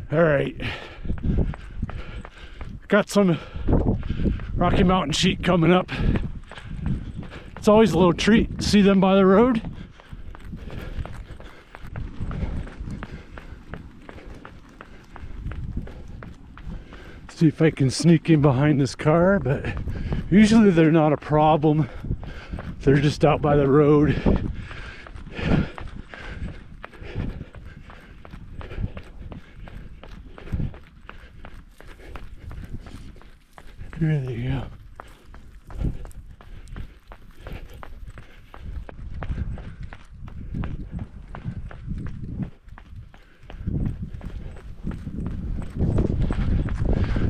All right, got some Rocky Mountain sheep coming up. It's always a little treat to see them by the road. See if I can sneak in behind this car, but usually they're not a problem. They're just out by the road. There they go.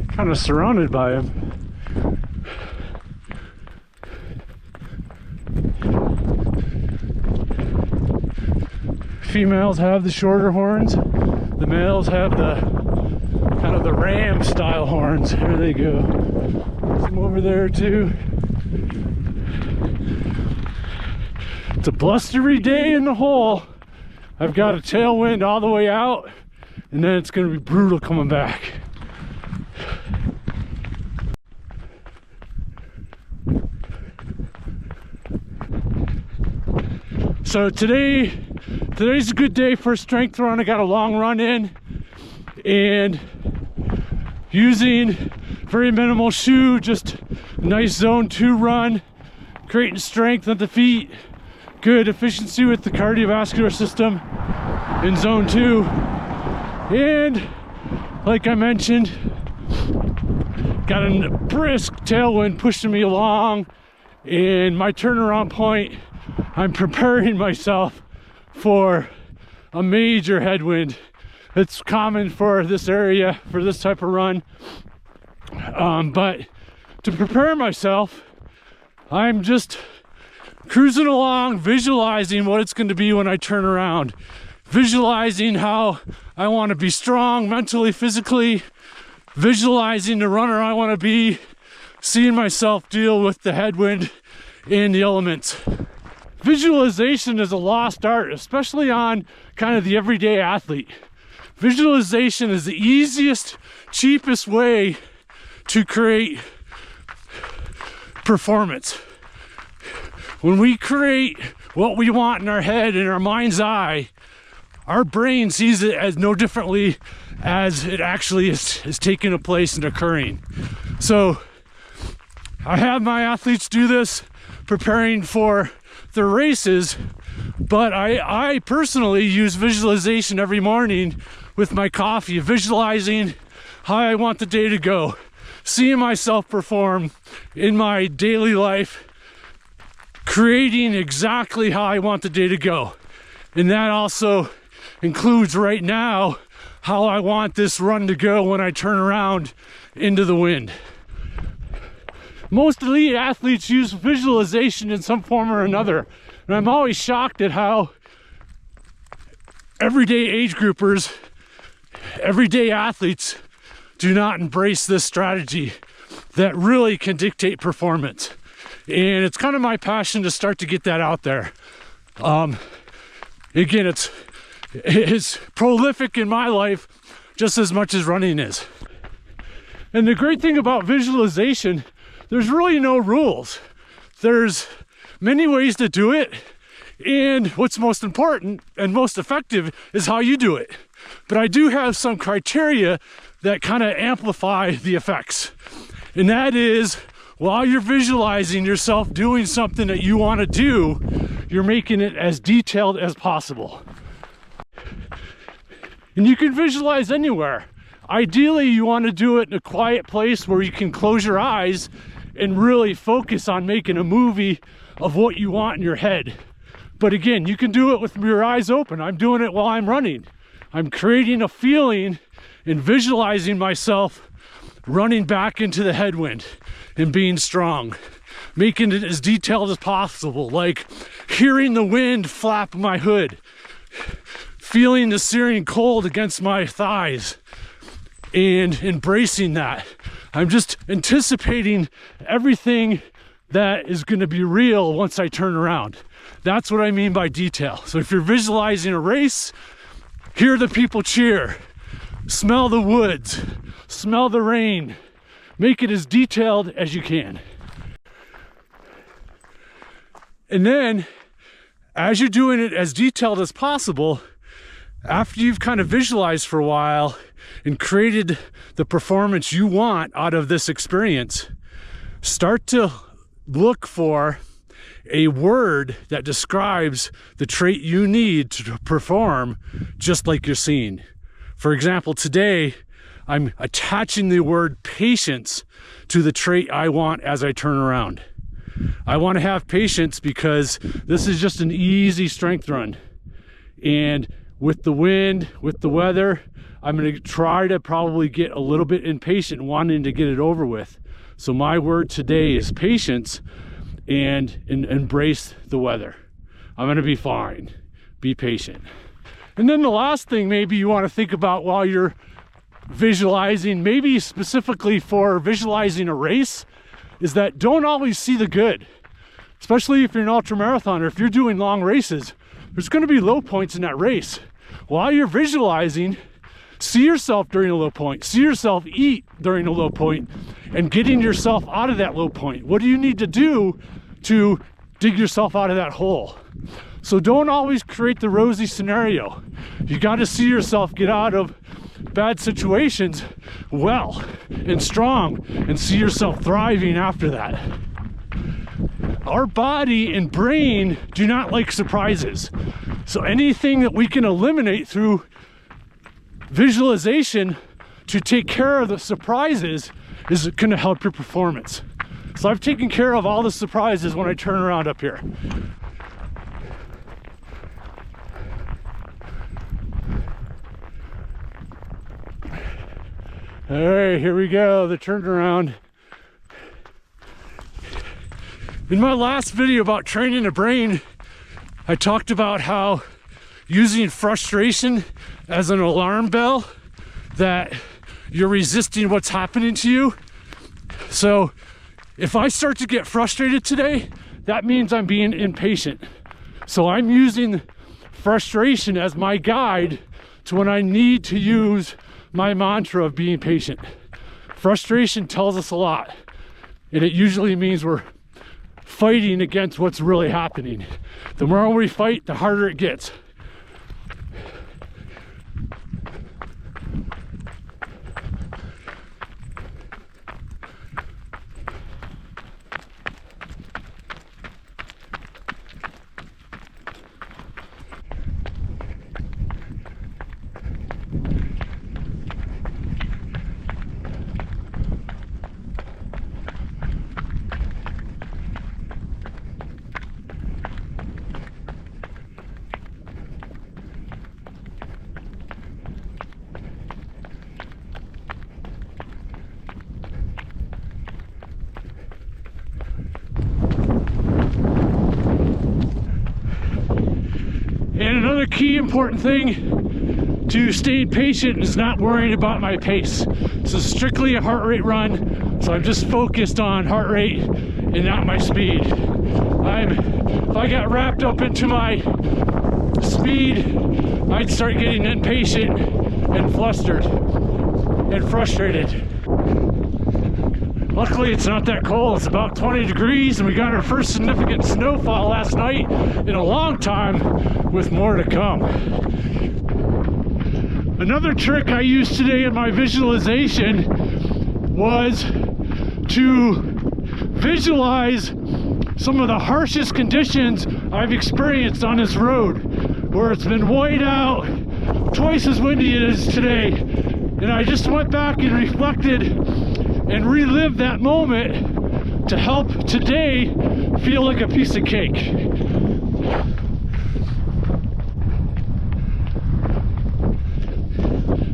Kind of surrounded by them. Females have the shorter horns. The males have the kind of the ram style horns. Here they go. Some over there too. It's a blustery day in the hole. I've got a tailwind all the way out, and then it's going to be brutal coming back. So today's a good day for a strength run. I got a long run in, and using very minimal shoe, just a nice zone 2 run, creating strength at the feet, good efficiency with the cardiovascular system in zone 2. And like I mentioned, got a brisk tailwind pushing me along, and my turnaround point, I'm preparing myself for a major headwind. It's common for this area, for this type of run. But to prepare myself, I'm just cruising along, visualizing what it's going to be when I turn around. Visualizing how I want to be strong mentally, physically. Visualizing the runner I want to be. Seeing myself deal with the headwind and the elements. Visualization is a lost art, especially on kind of the everyday athlete. Visualization is the easiest, cheapest way to create performance. When we create what we want in our head, in our mind's eye, our brain sees it as no differently as it actually is taking a place and occurring. So I have my athletes do this, preparing for their races, but I personally use visualization every morning with my coffee, visualizing how I want the day to go, seeing myself perform in my daily life, creating exactly how I want the day to go. And that also includes right now how I want this run to go when I turn around into the wind. Most elite athletes use visualization in some form or another, and I'm always shocked at how everyday age groupers, everyday athletes do not embrace this strategy that really can dictate performance. And it's kind of my passion to start to get that out there. Again, it's prolific in my life just as much as running is. And the great thing about visualization, there's really no rules. There's many ways to do it, and what's most important and most effective is how you do it. But I do have some criteria that kind of amplify the effects. And that is, while you're visualizing yourself doing something that you want to do, you're making it as detailed as possible. And you can visualize anywhere. Ideally, you want to do it in a quiet place where you can close your eyes and really focus on making a movie of what you want in your head. But again, you can do it with your eyes open. I'm doing it while I'm running. I'm creating a feeling and visualizing myself running back into the headwind and being strong, making it as detailed as possible, like hearing the wind flap my hood, feeling the searing cold against my thighs, and embracing that. I'm just anticipating everything that is going to be real once I turn around. That's what I mean by detail. So if you're visualizing a race, hear the people cheer. Smell the woods, smell the rain. Make it as detailed as you can. And then, as you're doing it as detailed as possible, after you've kind of visualized for a while and created the performance you want out of this experience, start to look for a word that describes the trait you need to perform just like you're seeing. For example, today, I'm attaching the word patience to the trait I want as I turn around. I want to have patience because this is just an easy strength run. And with the wind, with the weather, I'm going to try to probably get a little bit impatient wanting to get it over with. So my word today is patience and embrace the weather. I'm going to be fine. Be patient. And then the last thing maybe you want to think about while you're visualizing, maybe specifically for visualizing a race, is that don't always see the good. Especially if you're an ultramarathoner, if you're doing long races, there's going to be low points in that race. While you're visualizing, see yourself during a low point, see yourself eat during a low point, and getting yourself out of that low point. What do you need to do to dig yourself out of that hole? So don't always create the rosy scenario. You got to see yourself get out of bad situations well and strong and see yourself thriving after that. Our body and brain do not like surprises. So anything that we can eliminate through visualization to take care of the surprises is going to help your performance. So I've taken care of all the surprises when I turn around up here. All right, here we go, the turnaround. In my last video about training the brain, I talked about how using frustration as an alarm bell, that you're resisting what's happening to you. So if I start to get frustrated today, that means I'm being impatient. So I'm using frustration as my guide to when I need to use my mantra of being patient. Frustration tells us a lot, and it usually means we're fighting against what's really happening. The more we fight, the harder it gets. And another key important thing to staying patient is not worrying about my pace. This is strictly a heart rate run, so I'm just focused on heart rate and not my speed. If I got wrapped up into my speed, I'd start getting impatient and flustered and frustrated. Luckily, it's not that cold. It's about 20 degrees, and we got our first significant snowfall last night in a long time, with more to come. Another trick I used today in my visualization was to visualize some of the harshest conditions I've experienced on this road, where it's been white out, twice as windy as it is today. And I just went back and reflected and relived that moment to help today feel like a piece of cake.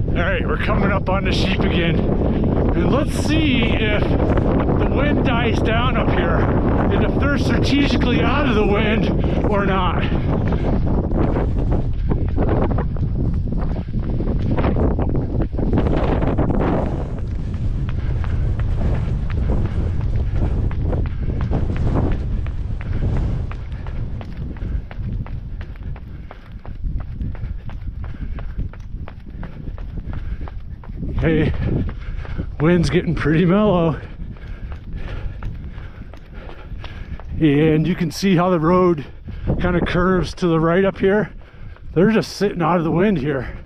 All right, we're coming up on the sheep again. And let's see if the wind dies down up here and if they're strategically out of the wind or not. Hey, wind's getting pretty mellow. And you can see how the road kind of curves to the right up here. They're just sitting out of the wind here.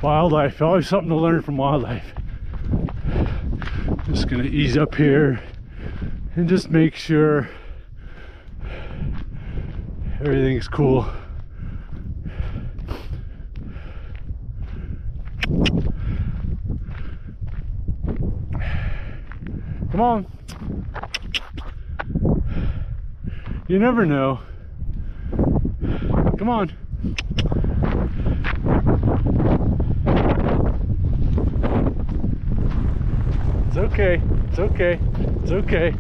Wildlife, always something to learn from wildlife. Just gonna ease up here and just make sure everything's cool. Come on. You never know. Come on. It's okay. It's okay. It's okay.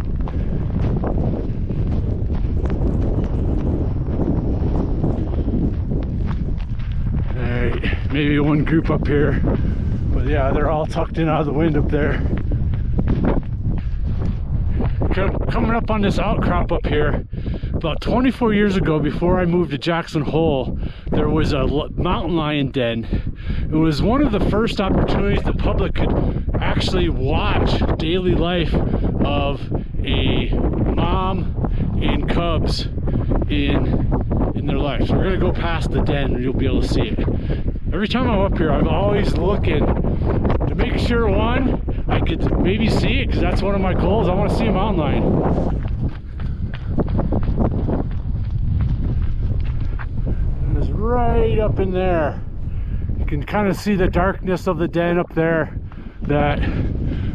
Alright, maybe one group up here. But yeah, they're all tucked in out of the wind up there. Coming up on this outcrop up here, about 24 years ago, before I moved to Jackson Hole, there was a mountain lion den. It was one of the first opportunities the public could actually watch daily life of a mom and cubs in their life. So we're gonna go past the den and you'll be able to see it. Every time I'm up here, I'm always looking to make sure, one, I could maybe see it, because that's one of my goals. I want to see a mountain lion. It's right up in there. You can kind of see the darkness of the den up there that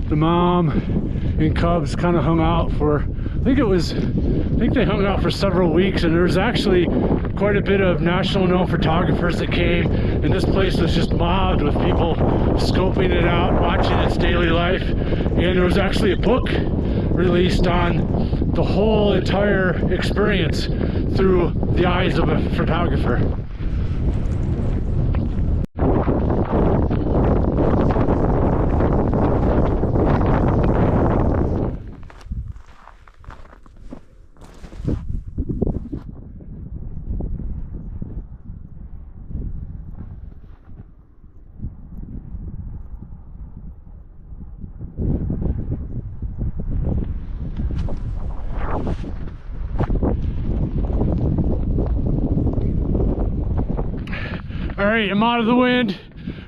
the mom and cubs kind of hung out for. I think they hung out for several weeks, and there was actually quite a bit of national known photographers that came, and this place was just mobbed with people scoping it out, watching its daily life. And there was actually a book released on the whole entire experience through the eyes of a photographer. Alright, I'm out of the wind,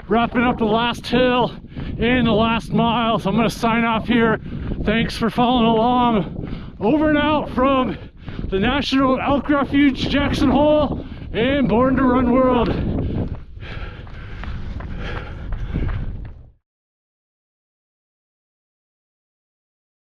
wrapping up the last hill and the last mile, so I'm going to sign off here. Thanks for following along. Over and out from the National Elk Refuge, Jackson Hole, and Born to Run World.